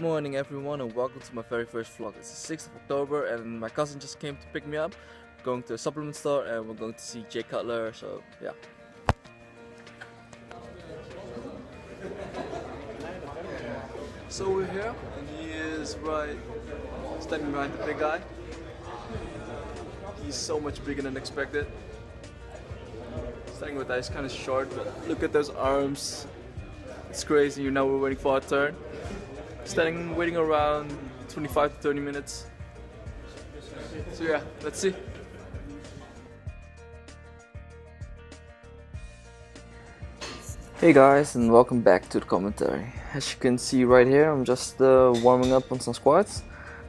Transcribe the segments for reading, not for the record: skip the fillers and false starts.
Morning everyone and welcome to my very first vlog. It's the 6th of October and my cousin just came to pick me up. We're going to a supplement store and we're going to see Cutler, so yeah. So we're here and he is standing behind the big guy. He's so much bigger than expected. Standing with that, he's kind of short, but look at those arms. It's crazy. Now we're waiting for our turn. Waiting around 25 to 30 minutes. So yeah, let's see. Hey guys, and welcome back to the commentary. As you can see right here, I'm just warming up on some squats.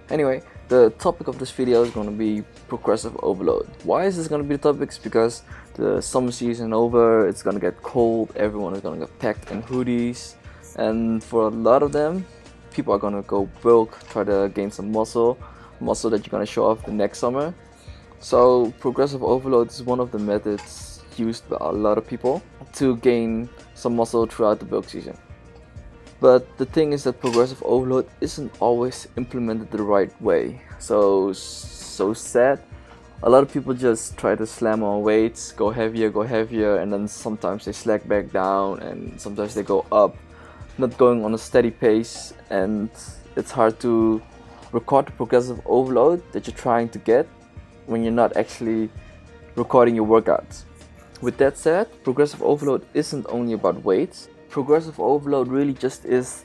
Anyway, the topic of this video is going to be progressive overload. Why is this going to be the topic? It's because the summer season over, it's going to get cold, everyone is going to get packed in hoodies, and for a lot of them, people are gonna go bulk, try to gain some muscle that you're gonna show off the next summer. So progressive overload is one of the methods used by a lot of people to gain some muscle throughout the bulk season. But the thing is that progressive overload isn't always implemented the right way. So sad. A lot of people just try to slam on weights, go heavier, and then sometimes they slack back down and sometimes they go up, not going on a steady pace, and it's hard to record the progressive overload that you're trying to get when you're not actually recording your workouts. With that said, progressive overload isn't only about weights. Progressive overload really just is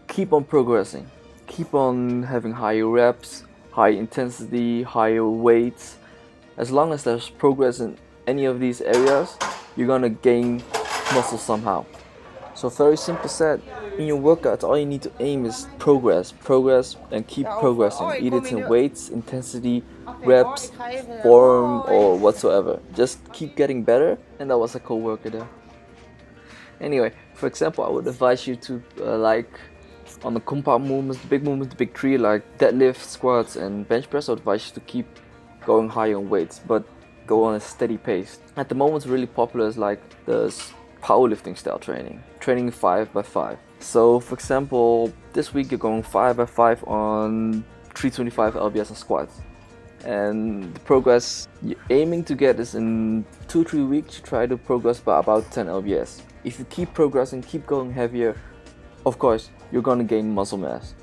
keep on progressing, keep on having higher reps, high intensity, higher weights. As long as there's progress in any of these areas, you're gonna gain muscle somehow. So very simple said, in your workouts all you need to aim is progress, and keep progressing. Either it's in weights, intensity, reps, form or whatsoever. Just keep getting better. And that was a co-worker there. Anyway, for example, I would advise you to like on the compound movements, the big three like deadlift, squats and bench press, I would advise you to keep going higher on weights, but go on a steady pace. At the moment, really popular is like the powerlifting style training 5x5. So for example, this week you're going 5x5 on 325 lbs and squats, and the progress you're aiming to get is in 2-3 weeks you try to progress by about 10 lbs. If you keep progressing, keep going heavier, of course you're gonna gain muscle mass.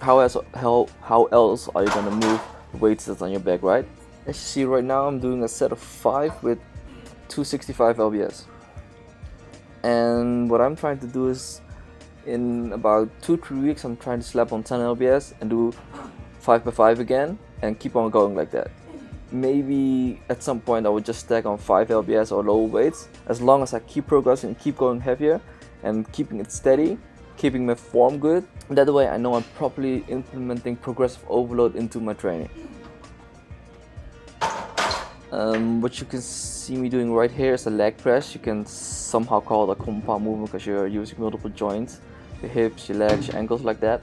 How else are you gonna move the weights that's on your back, right? As you see right now, I'm doing a set of 5 with 265 lbs. And what I'm trying to do is, in about 2-3 weeks, I'm trying to slap on 10 lbs and do 5x5 again and keep on going like that. Maybe at some point I would just stack on 5 lbs or lower weights, as long as I keep progressing and keep going heavier and keeping it steady, keeping my form good. That way I know I'm properly implementing progressive overload into my training. What you can see me doing right here is a leg press. You can somehow call it a compound movement because you're using multiple joints, your hips, your legs, your ankles, like that.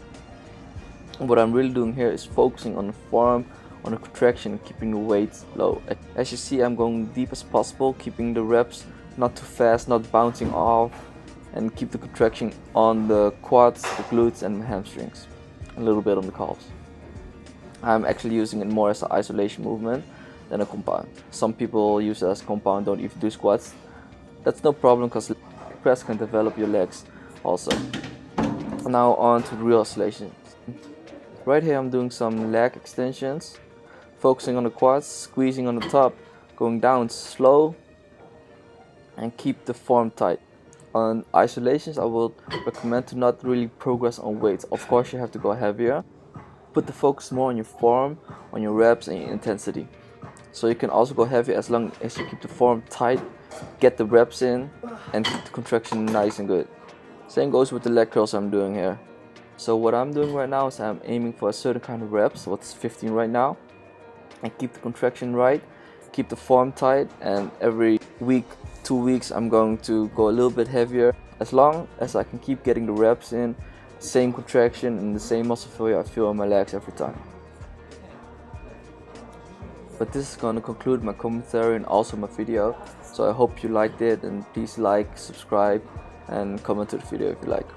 And what I'm really doing here is focusing on the form, on the contraction, and keeping the weight low. As you see, I'm going deep as possible, keeping the reps not too fast, not bouncing off, and keep the contraction on the quads, the glutes and the hamstrings, a little bit on the calves. I'm actually using it more as an isolation movement than a compound. Some people use it as compound, don't even do squats. That's no problem because leg press can develop your legs also. Now on to the real isolations. Right here I'm doing some leg extensions, focusing on the quads, squeezing on the top, going down slow and keep the form tight. On isolations I would recommend to not really progress on weights. Of course you have to go heavier. Put the focus more on your form, on your reps and your intensity. So you can also go heavy as long as you keep the form tight, get the reps in and keep the contraction nice and good. Same goes with the leg curls I'm doing here. So what I'm doing right now is I'm aiming for a certain kind of reps, what's 15 right now, and keep the contraction right, keep the form tight, and every week, 2 weeks I'm going to go a little bit heavier. As long as I can keep getting the reps in, same contraction and the same muscle failure I feel in my legs every time. But this is going to conclude my commentary and also my video. So I hope you liked it, and please like, subscribe and comment to the video if you like.